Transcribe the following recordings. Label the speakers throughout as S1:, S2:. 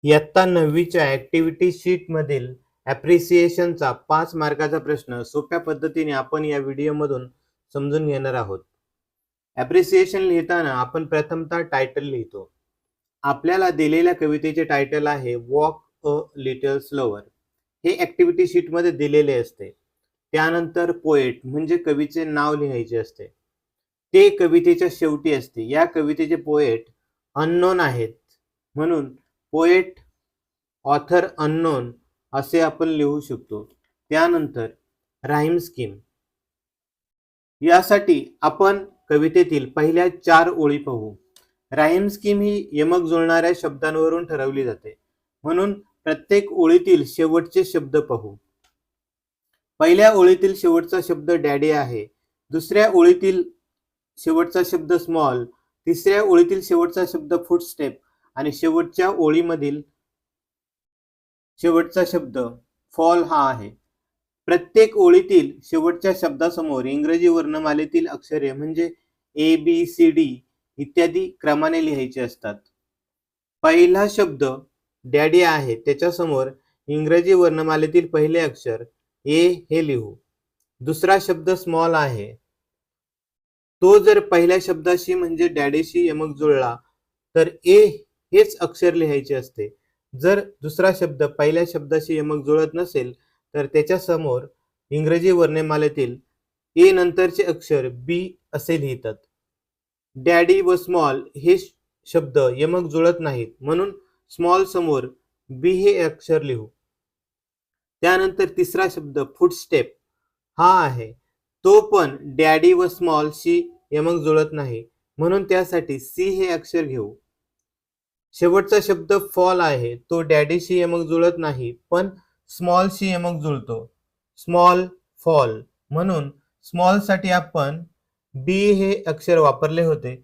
S1: इयत्ता 9वीच्या ॲक्टिव्हिटी शीटमधील ॲप्रिसिएशनचा 5 मार्काचा प्रश्न सोप्या पद्धतीने आपण या व्हिडिओमधून समजून घेणार आहोत. ॲप्रिसिएशन लिहिताना आपण प्रथमतः टायटल लिहितो. आपल्याला दिलेल्या कवितेचे टायटल आहे वॉक अ लिटल स्लोवर. हे ॲक्टिव्हिटी शीटमध्ये दिलेले असते. त्यानंतर पोएट म्हणजे कवीचे नाव लिहायचे असते. ते कवितेच्या शेवटी असते. या कवितेचे पोएट अननोन आहेत म्हणून पोएट ऑथर अननोन असे आपण लिहू शकतो. त्यानंतर राईम स्कीम. यासाठी आपण कवितेतील पहिल्या 4 ओळी पाहू. राईम स्कीम ही यमक जुळणाऱ्या शब्दांवरून ठरवली जाते म्हणून प्रत्येक ओळीतील शेवटचे शब्द पाहू. पहिल्या ओळीतील शेवटचा शब्द डॅडी आहे. दुसऱ्या ओळीतील शेवटचा शब्द स्मॉल, तिसऱ्या ओळीतील शेवटचा शब्द फुटस्टेप आणि शेवटच्या ओळीमधील शेवटचा शब्द फॉल हा आहे. प्रत्येक ओळीतील शेवटच्या शब्दासमोर इंग्रजी वर्णमालेतील अक्षरे म्हणजे ABCD इत्यादी क्रमाने लिहायचे असतात. पहिला शब्द डॅडी आहे त्याच्यासमोर इंग्रजी वर्णमालेतील पहिले अक्षर A हे लिहू. दुसरा शब्द स्मॉल आहे. तो जर पहिल्या शब्दाशी म्हणजे डॅडीशी यमक जुळला तर A हेच अक्षर लिहायचे असते. जर दुसरा शब्द पहिल्या शब्दाशी यमक जुळत नसेल तर त्याच्या समोर इंग्रजी वर्णमालेतील A नंतरचे अक्षर B असे लिहितात. डॅडी व स्मॉल हे शब्द यमक जुळत नाहीत म्हणून स्मॉल समोर B हे अक्षर लिहू. त्यानंतर तिसरा शब्द फुटस्टेप हा आहे. तो पण डॅडी व स्मॉल शी यमक जुळत नाही म्हणून त्यासाठी C हे अक्षर घेऊ. शेवटचा शब्द फॉल आहे. तो डॅडीशी यमक जुळत नाही पण स्मॉलशी यमक जुळतो. स्मॉल फॉल म्हणून स्मॉल साठी आपण B हे अक्षर वापरले होते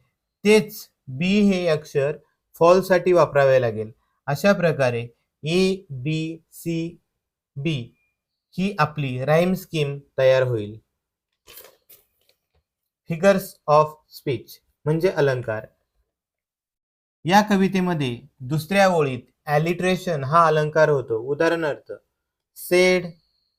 S1: तेच B हे अक्षर फॉल साठी वापरावे लागेल. अशा प्रकारे ABCB ही आपली राईम स्कीम तयार होईल. फिगर्स ऑफ स्पीच म्हणजे अलंकार. या कवितेमध्ये दुसऱ्या ओळीत ॲलिट्रेशन हा अलंकार होतो. उदाहरणार्थ sed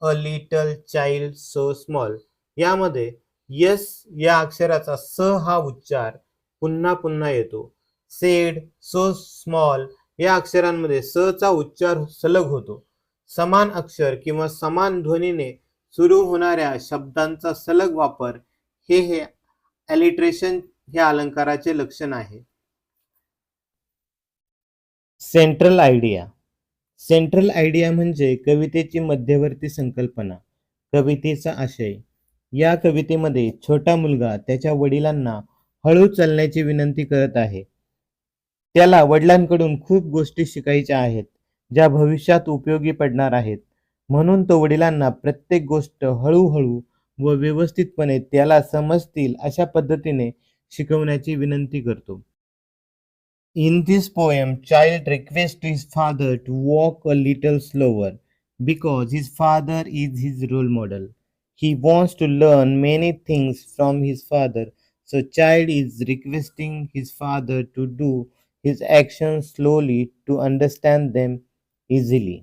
S1: a little child so small. यामध्ये यस या अक्षराचा स हा उच्चार पुन्हा पुन्हा येतो. सेड, सो स्मॉल या अक्षरांमध्ये स चा उच्चार सलग होतो. समान अक्षर किंवा समान ध्वनीने सुरू होणाऱ्या शब्दांचा सलग वापर हे ॲलिट्रेशन ह्या अलंकाराचे लक्षण आहे. Central idea. सेंट्रल आयडिया म्हणजे कवितेची मध्यवर्ती संकल्पना, कवितेचा आशय. या कवितेमध्ये छोटा मुलगा त्याच्या वडिलांना हळू चालण्याची विनंती करत आहे. त्याला वडिलांकडून खूप गोष्टी शिकायच्या आहेत ज्या भविष्यात उपयोगी पडणार आहेत. म्हणून तो वडिलांना प्रत्येक गोष्ट हळूहळू व व्यवस्थितपणे त्याला समजतील अशा पद्धतीने शिकवण्याची विनंती करतो. In this poem, child requests his father to walk a little slower because his father is his role model. He wants to learn many things from his father, so child is requesting his father to do his actions slowly to understand them easily.